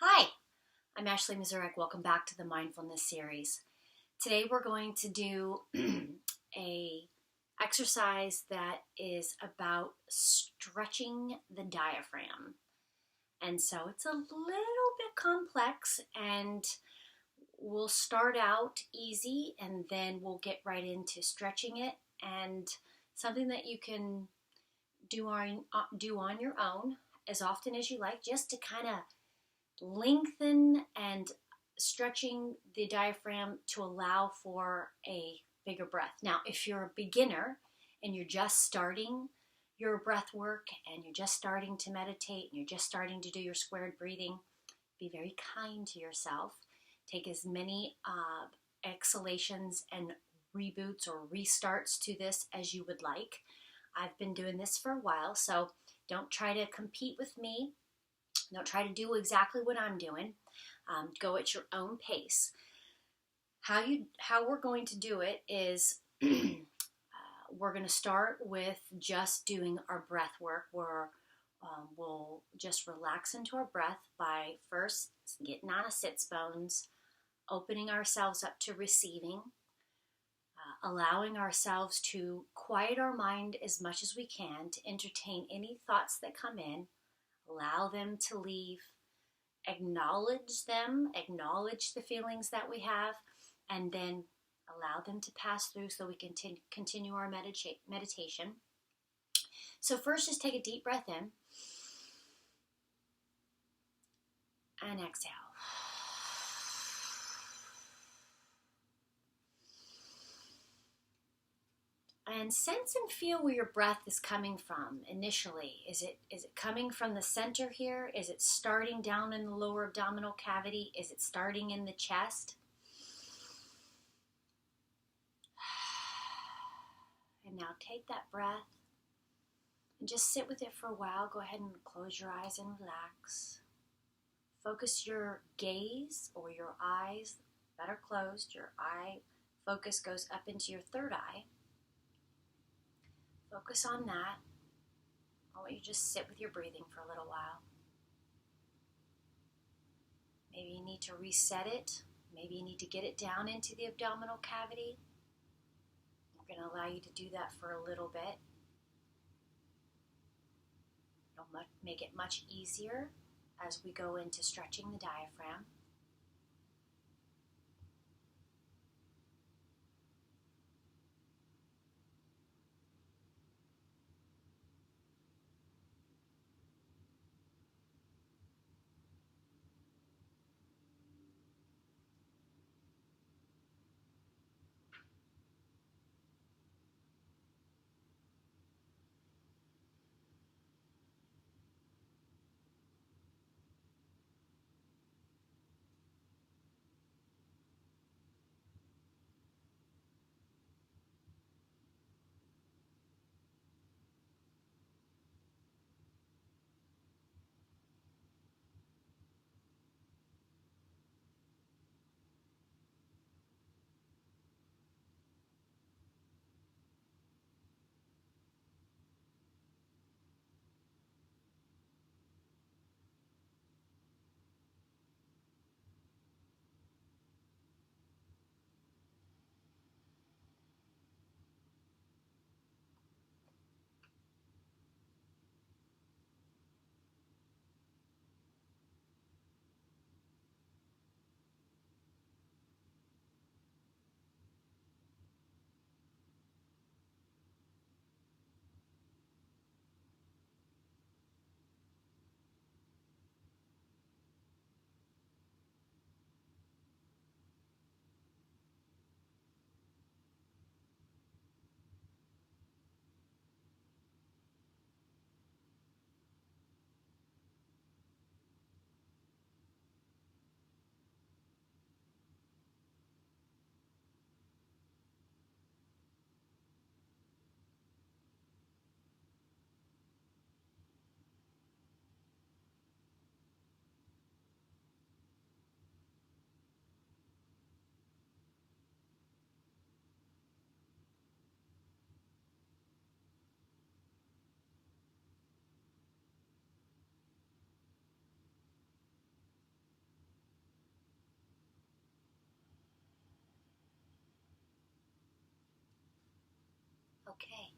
Hi, I'm Ashley Mazurek. Welcome back to the Mindfulness series. Today we're going to do a exercise that is about stretching the diaphragm. And so it's a little bit complex, and we'll start out easy and then we'll get right into stretching it, and something that you can do on your own as often as you like, just to kind of lengthen and stretching the diaphragm to allow for a bigger breath. Now, if you're a beginner and you're just starting your breath work and you're just starting to meditate and you're just starting to do your squared breathing, be very kind to yourself. Take as many exhalations and reboots or restarts to this as you would like. I've been doing this for a while, so don't try to compete with me. Don't try to do exactly what I'm doing. Go at your own pace. How we're going to do it is we're going to start with just doing our breath work, where we'll just relax into our breath by first getting on a sits bones, opening ourselves up to receiving, allowing ourselves to quiet our mind as much as we can, to entertain any thoughts that come in, allow them to leave, acknowledge them, acknowledge the feelings that we have, and then allow them to pass through so we can continue our meditation. So first, just take a deep breath in and exhale. And sense and feel where your breath is coming from initially. Is it coming from the center here? Is it starting down in the lower abdominal cavity? Is it starting in the chest? And now take that breath and just sit with it for a while. Go ahead and close your eyes and relax. Focus your gaze, or your eyes that are closed. Your eye focus goes up into your third eye. Focus on that. I want you to just sit with your breathing for a little while. Maybe you need to reset it. Maybe you need to get it down into the abdominal cavity. I'm going to allow you to do that for a little bit. It'll make it much easier as we go into stretching the diaphragm. Okay.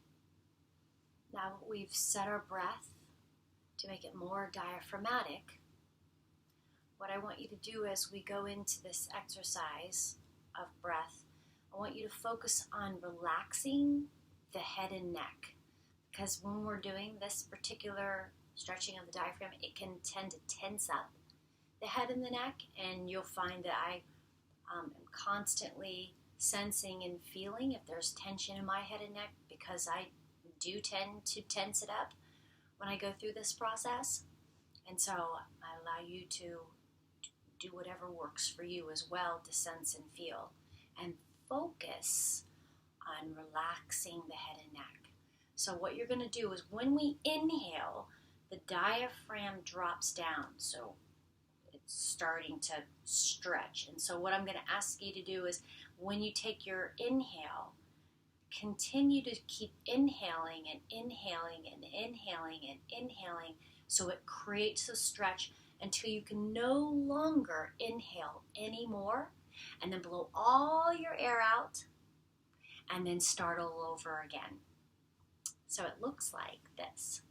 Now we've set our breath to make it more diaphragmatic. What I want you to do as we go into this exercise of breath, I want you to focus on relaxing the head and neck. Because when we're doing this particular stretching of the diaphragm, it can tend to tense up the head and the neck, and you'll find that I am constantly sensing and feeling if there's tension in my head and neck, because I do tend to tense it up when I go through this process. And so I allow you to do whatever works for you as well to sense and feel, and focus on relaxing the head and neck. So what you're going to do is when we inhale, the diaphragm drops down. So it's starting to stretch. And so what I'm going to ask you to do is when you take your inhale, continue to keep inhaling and inhaling and inhaling and inhaling so it creates a stretch until you can no longer inhale anymore, and then blow all your air out and then start all over again. So it looks like this.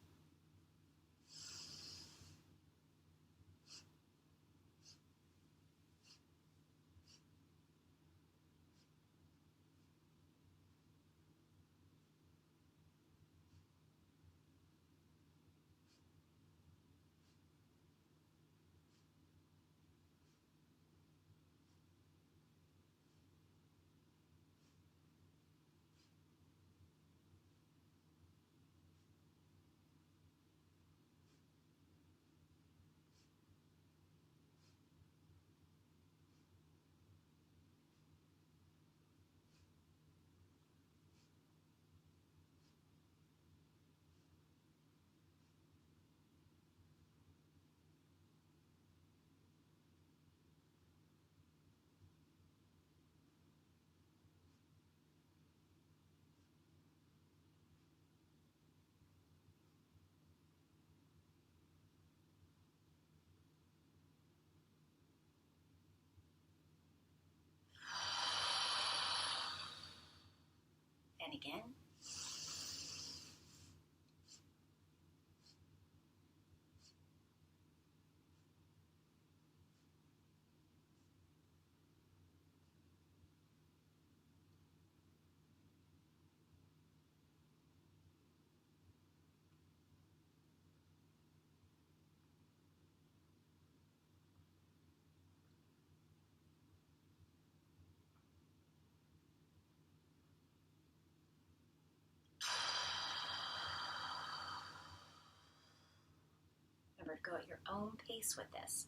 And again. Remember to go at your own pace with this.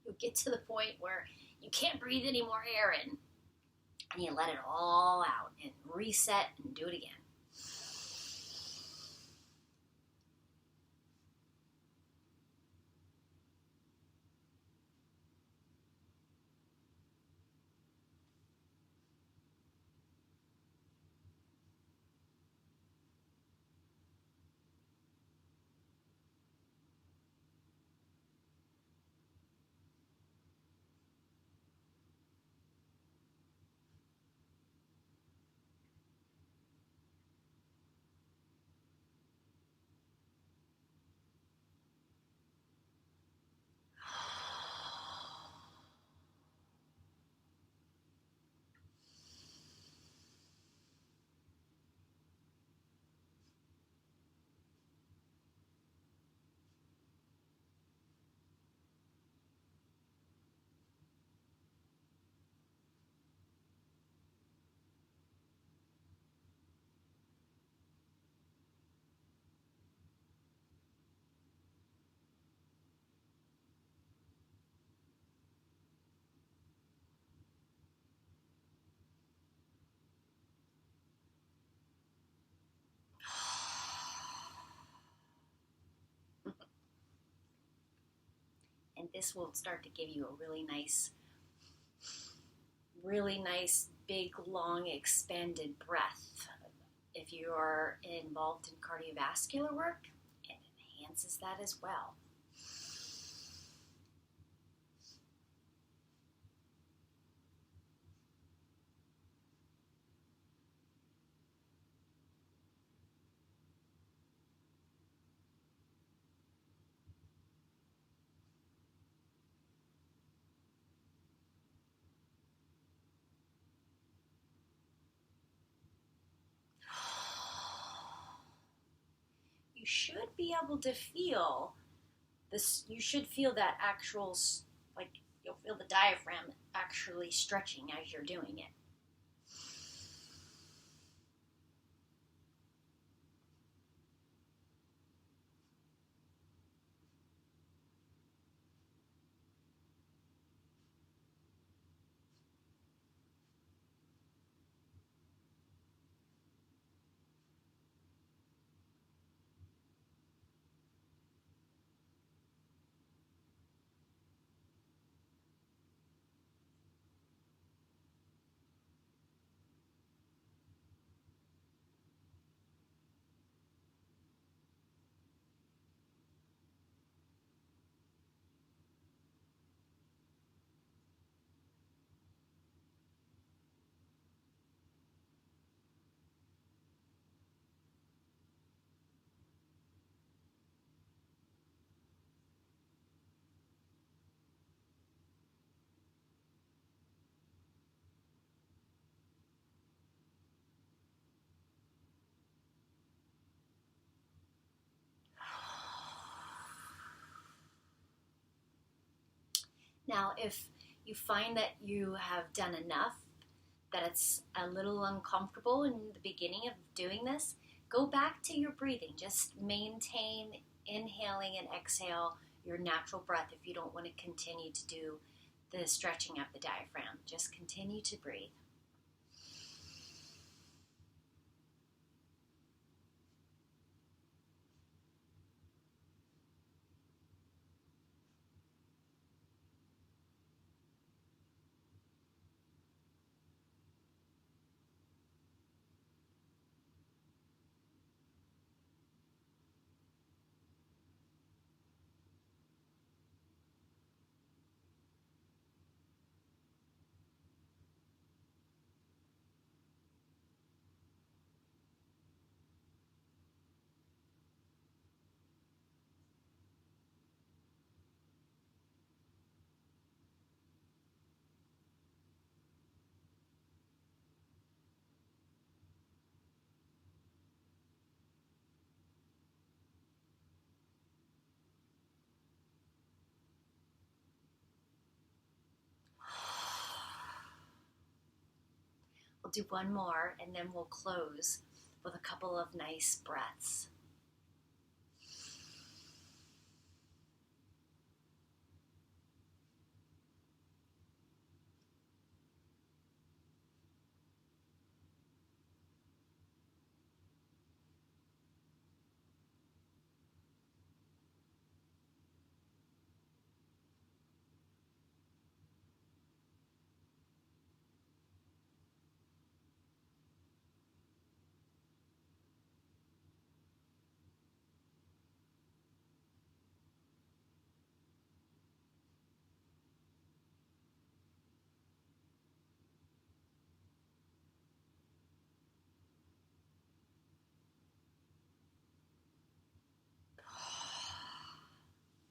You'll get to the point where you can't breathe any more air in, and you let it all out and reset and do it again. And this will start to give you a really nice, big, long, expanded breath. If you are involved in cardiovascular work, it enhances that as well. You should be able to feel this. You should feel that actual, like, you'll feel the diaphragm actually stretching as you're doing it. Now, if you find that you have done enough, that it's a little uncomfortable in the beginning of doing this, go back to your breathing. Just maintain inhaling and exhale your natural breath if you don't want to continue to do the stretching of the diaphragm. Just continue to breathe. We'll do one more and then we'll close with a couple of nice breaths.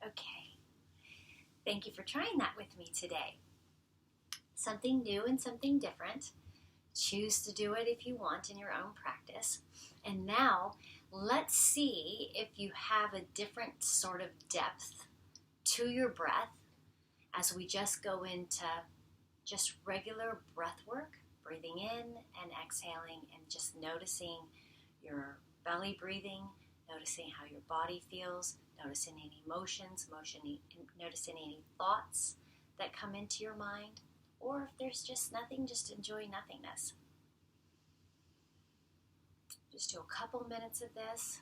Okay. Thank you for trying that with me today. Something new and something different. Choose to do it if you want in your own practice. And now, let's see if you have a different sort of depth to your breath as we just go into just regular breath work, breathing in and exhaling and just noticing your belly breathing, noticing how your body feels, noticing any emotions, noticing any thoughts that come into your mind, or if there's just nothing, just enjoy nothingness. Just do a couple minutes of this.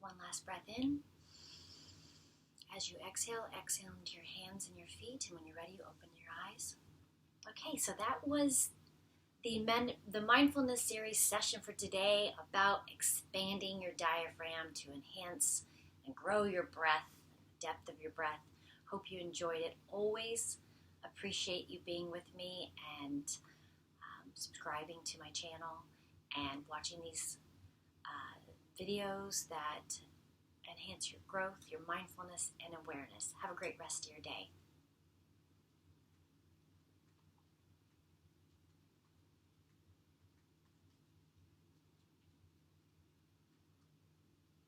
One last breath in. As you exhale, exhale into your hands and your feet, and when you're ready, you open your eyes. Okay, so that was the mindfulness series session for today about expanding your diaphragm to enhance and grow your breath, the depth of your breath. Hope you enjoyed it. Always appreciate you being with me and subscribing to my channel and watching these videos that enhance your growth, your mindfulness, and awareness. Have a great rest of your day.